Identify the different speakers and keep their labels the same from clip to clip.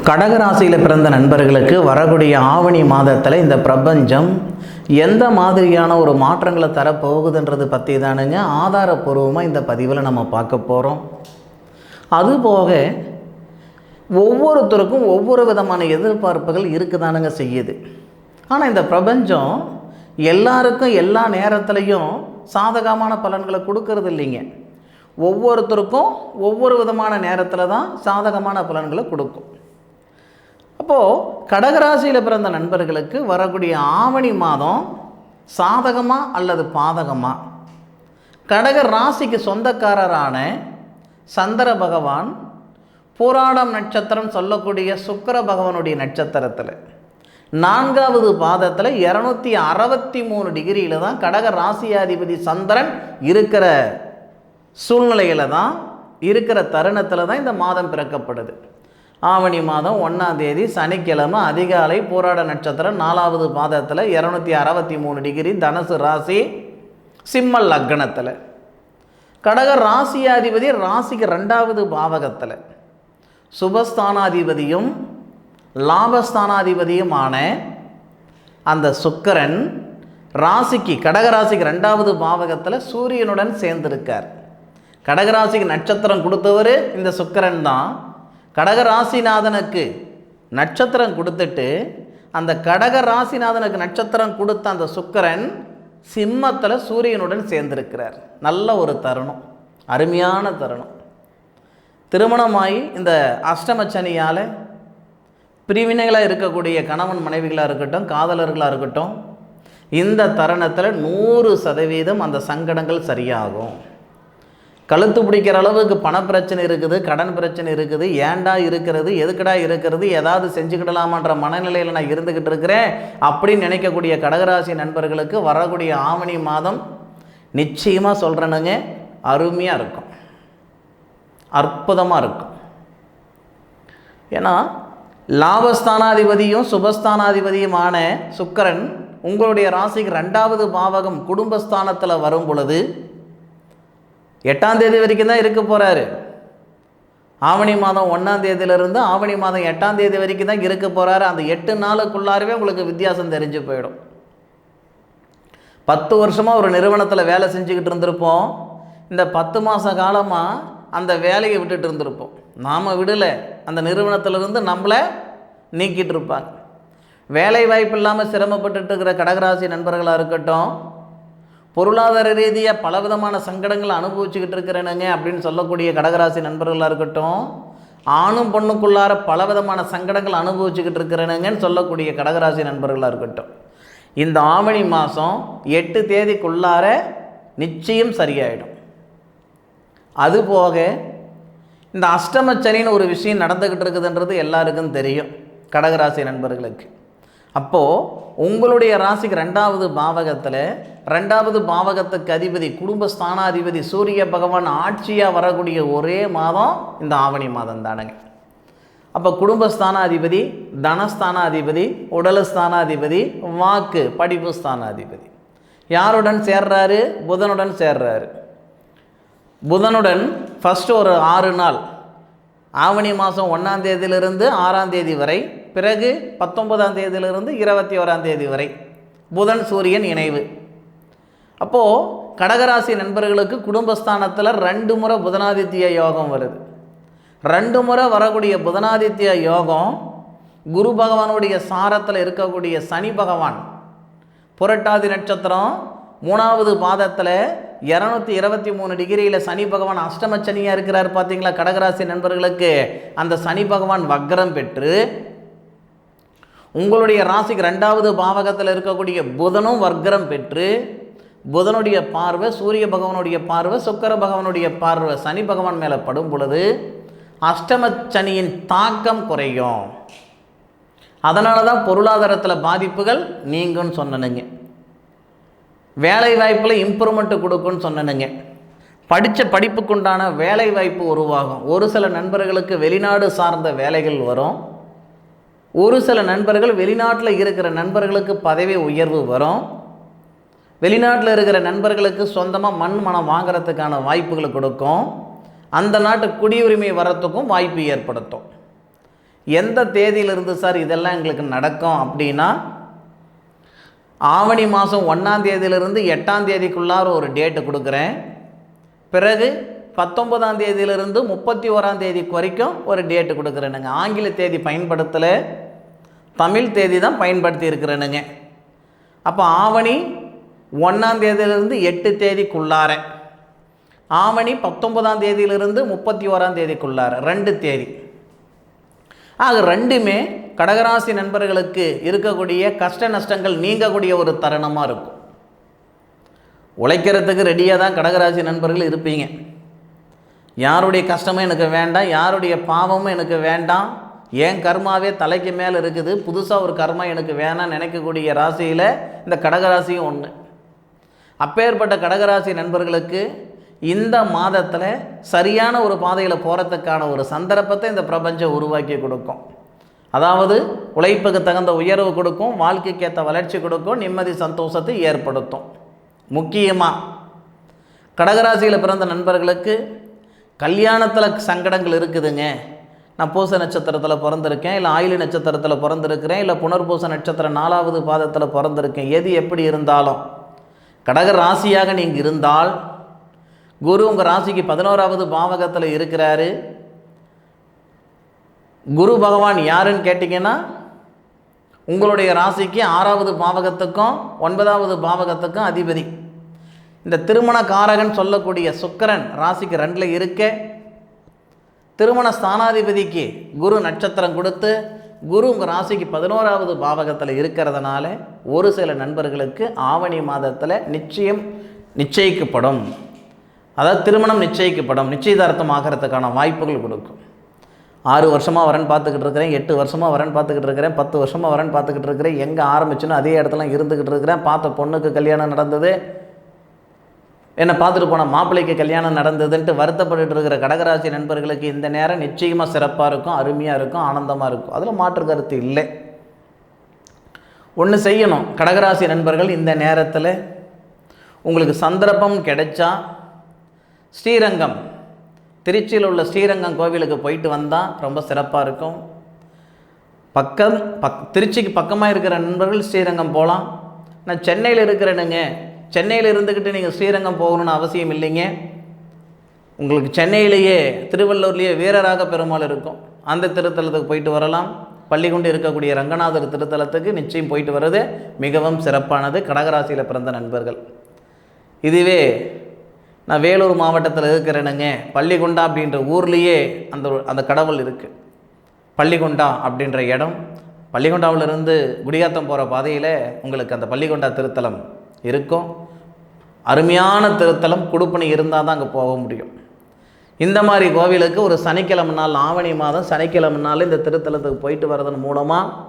Speaker 1: கடகராசியில் பிறந்த நண்பர்களுக்கு வரக்கூடிய ஆவணி மாதத்தில் இந்த பிரபஞ்சம் எந்த மாதிரியான ஒரு மாற்றங்களை தரப்போகுதுன்றது பற்றி தானுங்க ஆதாரப்பூர்வமாக இந்த பதிவில் நம்ம பார்க்க போகிறோம். அதுபோக ஒவ்வொருத்தருக்கும் ஒவ்வொரு விதமான எதிர்பார்ப்புகள் இருக்குதானுங்க செய்யுது. ஆனால் இந்த பிரபஞ்சம் எல்லாருக்கும் எல்லா நேரத்துலையும் சாதகமான பலன்களை கொடுக்கறது இல்லைங்க. ஒவ்வொருத்தருக்கும் ஒவ்வொரு விதமான நேரத்தில் தான் சாதகமான பலன்களை கொடுக்கும். அப்போது கடகராசியில் பிறந்த நண்பர்களுக்கு வரக்கூடிய ஆவணி மாதம் சாதகமா அல்லது பாதகமா? கடக ராசிக்கு சொந்தக்காரரான சந்திர பகவான் பூராடம் நட்சத்திரம் சொல்லக்கூடிய சுக்கிர பகவானுடைய நட்சத்திரத்தில் 4வது பாதத்தில் 263 டிகிரியில் தான் கடக ராசியாதிபதி சந்திரன் இருக்கிற சூழ்நிலையில் தான் இருக்கிற தருணத்தில் தான் இந்த மாதம் பிறக்கப்படுது. ஆவணி மாதம் 1ஆம் தேதி சனிக்கிழமை அதிகாலை பூராட நட்சத்திரம் 4வது பாதத்தில் 263 டிகிரி தனுசு ராசி சிம்ம லக்னத்தில். கடக ராசியாதிபதி ராசிக்கு 2வது பாவகத்தில் சுபஸ்தானாதிபதியும் லாபஸ்தானாதிபதியுமான அந்த சுக்கிரன் ராசிக்கு கடகராசிக்கு 2வது பாவகத்தில் சூரியனுடன் சேர்ந்திருக்கார். கடகராசிக்கு நட்சத்திரம் கொடுத்தவர் இந்த சுக்கிரன் தான். கடகராசிநாதனுக்கு நட்சத்திரம் கொடுத்துட்டு அந்த கடகராசிநாதனுக்கு நட்சத்திரம் கொடுத்த அந்த சுக்கிரன் சிம்மத்தில் சூரியனுடன் சேர்ந்திருக்கிறார். நல்ல ஒரு தருணம், அருமையான தருணம். திருமணமாகி இந்த அஷ்டமச்சனியால் பிரிவினைகளாக இருக்கக்கூடிய கணவன் மனைவிகளாக இருக்கட்டும், காதலர்களாக இருக்கட்டும், இந்த தருணத்தில் 100% அந்த சங்கடங்கள் சரியாகும். கழுத்து பிடிக்கிற அளவுக்கு பணப்பிரச்சனை இருக்குது, கடன் பிரச்சனை இருக்குது, ஏண்டா இருக்கிறது, எதுக்கடா இருக்கிறது, ஏதாவது செஞ்சுக்கிடலாமான்ற மனநிலையில் நான் இருந்துக்கிட்டு இருக்கிறேன் அப்படின்னு நினைக்கக்கூடிய கடகராசி நண்பர்களுக்கு வரக்கூடிய ஆவணி மாதம் நிச்சயமாக சொல்கிறேனுங்க, அருமையாக இருக்கும், அற்புதமாக இருக்கும். ஏன்னா லாபஸ்தானாதிபதியும் சுபஸ்தானாதிபதியுமான சுக்கிரன் உங்களுடைய ராசிக்கு 2வது பாவகம் குடும்பஸ்தானத்தில் வரும் பொழுது 8ஆம் தேதி வரைக்கும் தான் இருக்க போகிறாரு. ஆவணி மாதம் 1ஆம் தேதியிலிருந்து ஆவணி மாதம் 8ஆம் தேதி வரைக்கும் தான் இருக்க போகிறாரு. அந்த 8 நாளுக்குள்ளாரவே உங்களுக்கு வித்தியாசம் தெரிஞ்சு போயிடும். 10 வருஷமாக ஒரு நிறுவனத்தில் வேலை செஞ்சுக்கிட்டு இருந்திருப்போம். இந்த 10 மாத காலமாக அந்த வேலையை விட்டுட்டு இருந்திருப்போம். நாம் விடலை, அந்த நிறுவனத்திலிருந்து நம்மளை நீக்கிட்டு இருப்பாங்க. வேலை வாய்ப்பு இல்லாமல் சிரமப்பட்டுட்டு இருக்கிற கடகராசி நண்பர்களாக இருக்கட்டும், பொருளாதார ரீதியாக பலவிதமான சங்கடங்களை அனுபவிச்சுக்கிட்டு இருக்கிறேனுங்க அப்படின்னு சொல்லக்கூடிய கடகராசி நண்பர்களாக இருக்கட்டும், ஆணும் பொண்ணுக்குள்ளார பலவிதமான சங்கடங்கள் அனுபவிச்சுக்கிட்டு இருக்கிறேனுங்கன்னு சொல்லக்கூடிய கடகராசி நண்பர்களாக இருக்கட்டும், இந்த ஆவணி மாதம் 8 தேதிக்குள்ளார நிச்சயம் சரியாயிடும். அதுபோக இந்த அஷ்டமச்சனின்னு ஒரு விஷயம் நடந்துக்கிட்டு இருக்குதுன்றது எல்லாருக்கும் தெரியும் கடகராசி நண்பர்களுக்கு. அப்போது உங்களுடைய ராசிக்கு 2வது பாவகத்தில் 2வது பாவகத்துக்கு அதிபதி குடும்பஸ்தானாதிபதி சூரிய பகவான் ஆட்சியாக வரக்கூடிய ஒரே மாதம் இந்த ஆவணி மாதம் தானுங்க. அப்போ குடும்பஸ்தானாதிபதி, தனஸ்தானாதிபதி, உடல்ஸ்தானாதிபதி, வாக்கு படிப்பு ஸ்தானாதிபதி யாருடன் சேர்றாரு? புதனுடன் சேர்றாரு. புதனுடன் ஃபஸ்ட்டு ஒரு 6 நாள் ஆவணி மாதம் 1ஆம் தேதியிலிருந்து 6ஆம் தேதி வரை, பிறகு 19ஆம் தேதியிலிருந்து 21ஆம் தேதி வரை புதன் சூரியன் இணைவு. அப்போது கடகராசி நண்பர்களுக்கு குடும்பஸ்தானத்தில் 2 முறை புதனாதித்ய யோகம் வருது. 2 முறை வரக்கூடிய புதனாதித்ய யோகம் குரு பகவானுடைய சாரத்தில் இருக்கக்கூடிய சனி பகவான் புரட்டாதி நட்சத்திரம் 3வது பாதத்தில் 223 டிகிரியில் சனி பகவான் அஷ்டமச்சனியாக இருக்கிறார். பார்த்தீங்களா கடகராசி நண்பர்களுக்கு அந்த சனி பகவான் வக்ரம் பெற்று உங்களுடைய ராசிக்கு 2வது பாவகத்தில் இருக்கக்கூடிய புதனும் வக்ரம் பெற்று புதனுடைய பார்வை, சூரிய பகவானுடைய பார்வை, சுக்கிர பகவானுடைய பார்வை சனி பகவான் மேலே படும் பொழுது அஷ்டமச்சனியின் தாக்கம் குறையும். அதனால தான் பொருளாதாரத்தில் பாதிப்புகள் நீங்கும்னு சொன்னனுங்க. வேலை வாய்ப்பில் இம்ப்ரூவ்மெண்ட்டு கொடுக்குன்னு சொன்னனுங்க. படித்த படிப்புக்குண்டான வேலை வாய்ப்பு உருவாகும். ஒரு சில நண்பர்களுக்கு வெளிநாடு சார்ந்த வேலைகள் வரும். ஒரு சில நண்பர்கள் வெளிநாட்டில் இருக்கிற நண்பர்களுக்கு பதவி உயர்வு வரும். வெளிநாட்டில் இருக்கிற நண்பர்களுக்கு சொந்தமாக மண் மனம் வாங்கிறதுக்கான வாய்ப்புகளை கொடுக்கும். அந்த நாட்டு குடியுரிமை வரத்துக்கும் வாய்ப்பு ஏற்படுத்தும். எந்த தேதியிலிருந்து சார் இதெல்லாம் எங்களுக்கு நடக்கும் அப்படின்னா, ஆவணி மாதம் 1ஆம் தேதியிலிருந்து 8ஆம் தேதிக்குள்ளார ஒரு டேட்டு கொடுக்குறேன். பிறகு 19ஆம் தேதியிலிருந்து 31ஆம் தேதிக்கு வரைக்கும் ஒரு டேட்டு கொடுக்குறேனுங்க. ஆங்கில தேதி பயன்படுத்தலை, தமிழ் தேதி தான் பயன்படுத்தி இருக்கிறேனுங்க. அப்போ ஆவணி 1ஆம் தேதியிலிருந்து 8 தேதிக்குள்ளார, ஆவணி 19ஆம் தேதியிலிருந்து 31ஆம் தேதிக்குள்ளார 2 தேதி. ஆக ரெண்டுமே கடகராசி நண்பர்களுக்கு இருக்கக்கூடிய கஷ்ட நஷ்டங்கள் நீங்கக்கூடிய ஒரு தருணமாக இருக்கும். உழைக்கிறதுக்கு ரெடியாக தான் கடகராசி நண்பர்கள் இருப்பீங்க. யாருடைய கஷ்டமும் எனக்கு வேண்டாம், யாருடைய பாவமும் எனக்கு வேண்டாம், ஏன் கர்மாவே தலைக்கு மேலே இருக்குது, புதுசாக ஒரு கர்மா எனக்கு வேணாம் நினைக்கக்கூடிய ராசியில் இந்த கடகராசியும் ஒன்று. அப்பேற்பட்ட கடகராசி நண்பர்களுக்கு இந்த மாதத்தில் சரியான ஒரு பாதையில் போகிறதுக்கான ஒரு சந்தர்ப்பத்தை இந்த பிரபஞ்சம் உருவாக்கி கொடுக்கும். அதாவது உழைப்புக்கு தகுந்த உயர்வு கொடுக்கும், வாழ்க்கைக்கு ஏற்ற வளர்ச்சி கொடுக்கும், நிம்மதி சந்தோஷத்தை ஏற்படுத்தும். முக்கியமாக கடகராசியில் பிறந்த நண்பர்களுக்கு கல்யாணத்தில் சங்கடங்கள் இருக்குதுங்க. நான் பூச நட்சத்திரத்தில் பிறந்திருக்கேன், இல்லை ஆயிலி நட்சத்திரத்தில் பிறந்திருக்கிறேன், இல்லை புனர்பூச நட்சத்திரம் 4வது பாதத்தில் பிறந்திருக்கேன். எது எப்படி இருந்தாலும் கடக ராசியாக நீங்கள் இருந்தால், குரு உங்கள் ராசிக்கு 11வது பாவகத்தில் இருக்கிறாரு. குரு பகவான் யாருன்னு கேட்டிங்கன்னா, உங்களுடைய ராசிக்கு 6வது பாவகத்துக்கும் 9வது பாவகத்துக்கும் அதிபதி. இந்த திருமண காரகன் சொல்லக்கூடிய சுக்கிரன் ராசிக்கு 2ல் இருக்க, திருமண ஸ்தானாதிபதிக்கு குரு நட்சத்திரம் கொடுத்து, குரு உங்கள் ராசிக்கு 11வது பாவகத்தில் இருக்கிறதுனால ஒரு சில நண்பர்களுக்கு ஆவணி மாதத்தில் நிச்சயிக்கப்படும். அதாவது திருமணம் நிச்சயிக்கப்படும், நிச்சயதார்த்தம் ஆகிறதுக்கான வாய்ப்புகள் கொடுக்கும். 6 வருஷமாக வரேன்னு பார்த்துக்கிட்டு இருக்கிறேன், 8 வருஷமாக வரேன்னு பார்த்துக்கிட்டு இருக்கிறேன், 10 வருஷமாக வரேன்னு பார்த்துக்கிட்டு இருக்கிறேன், எங்கே ஆரம்பிச்சுன்னு அதே இடத்துல இருந்துக்கிட்டு இருக்கிறேன், பார்த்த பொண்ணுக்கு கல்யாணம் நடந்தது, என்னை பார்த்துட்டு போன மாப்பிள்ளைக்கு கல்யாணம் நடந்ததுன்ட்டு வருத்தப்பட்டு இருக்கிற கடகராசி நண்பர்களுக்கு இந்த நேரம் நிச்சயமாக சிறப்பாக இருக்கும், அருமையாக இருக்கும், ஆனந்தமாக இருக்கும். அதில் மாற்று கருத்து இல்லை. ஒன்று செய்யணும் கடகராசி நண்பர்கள், இந்த நேரத்தில் உங்களுக்கு சந்தர்ப்பம் கிடைச்சா ஸ்ரீரங்கம், திருச்சியில் உள்ள ஸ்ரீரங்கம் கோவிலுக்கு போயிட்டு வந்தால் ரொம்ப சிறப்பாக இருக்கும். திருச்சிக்கு பக்கமாக இருக்கிற நண்பர்கள் ஸ்ரீரங்கம் போகலாம். நான் சென்னையில் இருக்கிறேனுங்க, சென்னையில் இருந்துக்கிட்டு நீங்கள் ஸ்ரீரங்கம் போகணுன்னு அவசியம் இல்லைங்க. உங்களுக்கு சென்னையிலேயே திருவள்ளூர்லேயே வீரராக பெருமாள் இருக்கும், அந்த திருத்தலத்துக்கு போயிட்டு வரலாம். பள்ளிக்கொண்டு இருக்கக்கூடிய ரங்கநாதர் திருத்தலத்துக்கு நிச்சயம் போயிட்டு வர்றது மிகவும் சிறப்பானது கடகராசியில் பிறந்த நண்பர்கள். இதுவே நான் வேலூர் மாவட்டத்தில் இருக்கிறேனுங்க, பள்ளிகொண்டா அப்படின்ற ஊர்லேயே அந்த கடவுள் இருக்குது. பள்ளிகொண்டா அப்படின்ற இடம், பள்ளிகொண்டாவிலிருந்து குடியாத்தம் போகிற பாதையில் உங்களுக்கு அந்த பள்ளிகொண்டா திருத்தலம் இருக்கும். அருமையான திருத்தலம், குடுப்பணி இருந்தால் தான் அங்கே போக முடியும். இந்த மாதிரி கோவிலுக்கு ஒரு சனிக்கிழமை நாள், ஆவணி மாதம் சனிக்கிழமை நாள் இந்த திருத்தலத்துக்கு போயிட்டு வர்றதன் மூலமாக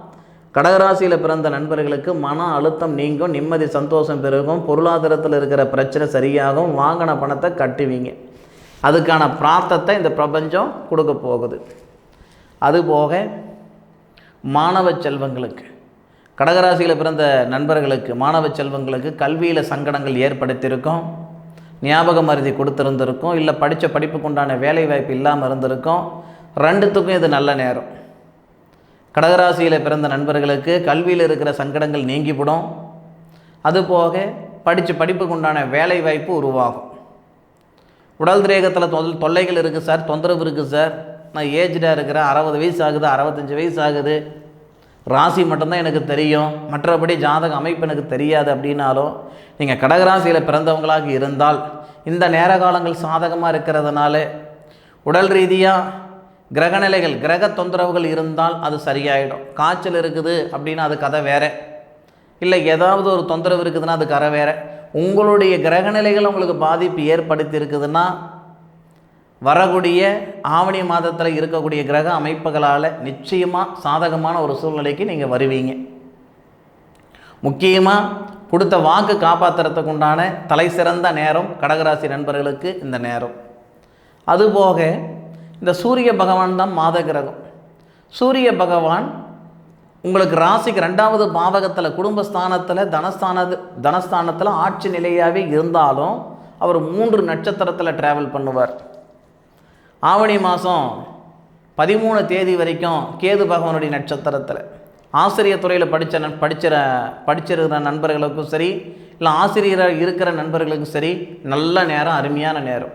Speaker 1: கடகராசியில் பிறந்த நண்பர்களுக்கு மன அழுத்தம் நீங்கும், நிம்மதி சந்தோஷம் பெருகும், பொருளாதாரத்தில் இருக்கிற பிரச்சனை சரியாகும், வாங்கின பணத்தை கட்டுவீங்க. அதுக்கான பிரார்த்தத்தை இந்த பிரபஞ்சம் கொடுக்க போகுது. அதுபோக மாணவ செல்வங்களுக்கு, கடகராசியில் பிறந்த நண்பர்களுக்கு, மாணவ செல்வங்களுக்கு கல்வியில் சங்கடங்கள் ஏற்படுத்தியிருக்கும், ஞாபக மருதி கொடுத்துருந்துருக்கும், இல்லை படித்த படிப்புக்கு உண்டான வேலை வாய்ப்பு இல்லாமல் இருந்திருக்கும். ரெண்டுத்துக்கும் இது நல்ல நேரம். கடகராசியில் பிறந்த நண்பர்களுக்கு கல்வியில் இருக்கிற சங்கடங்கள் நீங்கிவிடும். அதுபோக படித்த படிப்புக்கு உண்டான வேலை வாய்ப்பு உருவாகும். உடல் திரேகத்தில் தொல்லைகள் இருக்குது சார், தொந்தரவு இருக்குது சார், நான் ஏஜ்டாக இருக்கிறேன், 60 வயசு ஆகுது, 65 வயசு ஆகுது, ராசி மட்டும்தான் எனக்கு தெரியும், மற்றபடி ஜாதக அமைப்பு எனக்கு தெரியாது அப்படின்னாலும், நீங்கள் கடகராசியில் பிறந்தவங்களாக இருந்தால் இந்த நேர காலங்கள் சாதகமாக இருக்கிறதுனால உடல் ரீதியாக கிரகநிலைகள், கிரக தொந்தரவுகள் இருந்தால் அது சரியாயிடும். காய்ச்சல் இருக்குது அப்படின்னா அது கதை வேறு, இல்லை ஏதாவது ஒரு தொந்தரவு இருக்குதுன்னா அது கரை வேறு. உங்களுடைய கிரகநிலைகள் உங்களுக்கு பாதிப்பு ஏற்படுத்தி இருக்குதுன்னா வரக்கூடிய ஆவணி மாதத்தில் இருக்கக்கூடிய கிரக அமைப்புகளால் நிச்சயமாக சாதகமான ஒரு சூழ்நிலைக்கு நீங்கள் வருவீங்க. முக்கியமாக கொடுத்த வாக்கு காப்பாற்றுறதுக்கு உண்டான தலை சிறந்த நேரம் கடகராசி நண்பர்களுக்கு இந்த நேரம். அதுபோக இந்த சூரிய பகவான் தான் மாத கிரகம். சூரிய பகவான் உங்களுக்கு ராசிக்கு 2வது பாவகத்தில், குடும்பஸ்தானத்தில், தனஸ்தானத்தில் ஆட்சி நிலையாகவே இருந்தாலும் அவர் 3 நட்சத்திரத்தில் ட்ராவல் பண்ணுவார். ஆவணி மாதம் 13 தேதி வரைக்கும் கேது பகவானுடைய நட்சத்திரத்தில் ஆசிரியர் துறையில் படிச்சிருக்கிற நண்பர்களுக்கும் சரி, இல்லை ஆசிரியராக இருக்கிற நண்பர்களுக்கும் சரி, நல்ல நேரம், அருமையான நேரம்.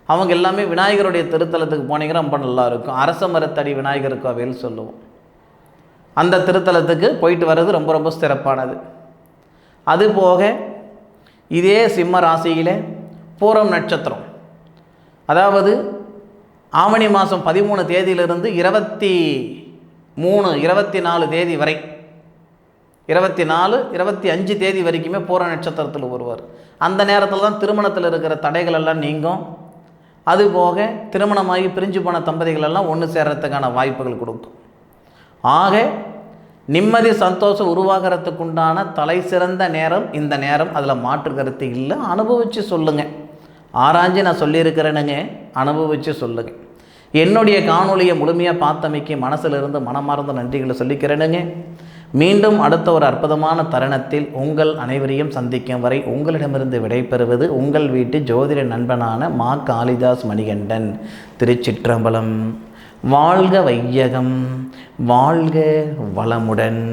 Speaker 1: அவங்க எல்லாமே விநாயகருடைய திருத்தலத்துக்கு போனீங்கன்னா ரொம்ப நல்லாயிருக்கும். அரச மரத்தடி விநாயகர் கோவில் சொல்லுவோம். அந்த திருத்தலத்துக்கு போயிட்டு வர்றது ரொம்ப ரொம்ப சிறப்பானது. அதுபோக இதே சிம்ம ராசியில் பூரம் நட்சத்திரம், அதாவது ஆவணி மாதம் 13 தேதியிலிருந்து 24 தேதி வரை, 24, 25 தேதி வரைக்குமே பூர நட்சத்திரத்தில் வருவார். அந்த நேரத்தில் தான் திருமணத்தில் இருக்கிற தடைகள் எல்லாம் நீங்கும். அதுபோக திருமணமாகி பிரிஞ்சு போன தம்பதிகள் எல்லாம் ஒன்று சேர்றதுக்கான வாய்ப்புகள் கொடுக்கும். ஆக நிம்மதி சந்தோஷம் உருவாகிறதுக்குண்டான தலை சிறந்த நேரம் இந்த நேரம். அதில் மாற்று கருத்து இல்லை. அனுபவித்து சொல்லுங்கள். ஆராய்ச்சி நான் சொல்லியிருக்கிறேனுங்க, அனுபவித்து சொல்லுங்கள். என்னுடைய காணொலியை முழுமையாக பார்த்தமைக்கு மனசிலிருந்து மனமார்ந்த நன்றிகளை சொல்லிக்கிறேனுங்க. மீண்டும் அடுத்த ஒரு அற்புதமான தருணத்தில் உங்கள் அனைவரையும் சந்திக்கும் வரை உங்களிடமிருந்து விடைபெறுவது உங்கள் வீட்டு ஜோதிட நண்பனான மா காளிதாஸ் மணிகண்டன். திருச்சிற்றம்பலம். வாழ்க வையகம், வாழ்க வளமுடன்.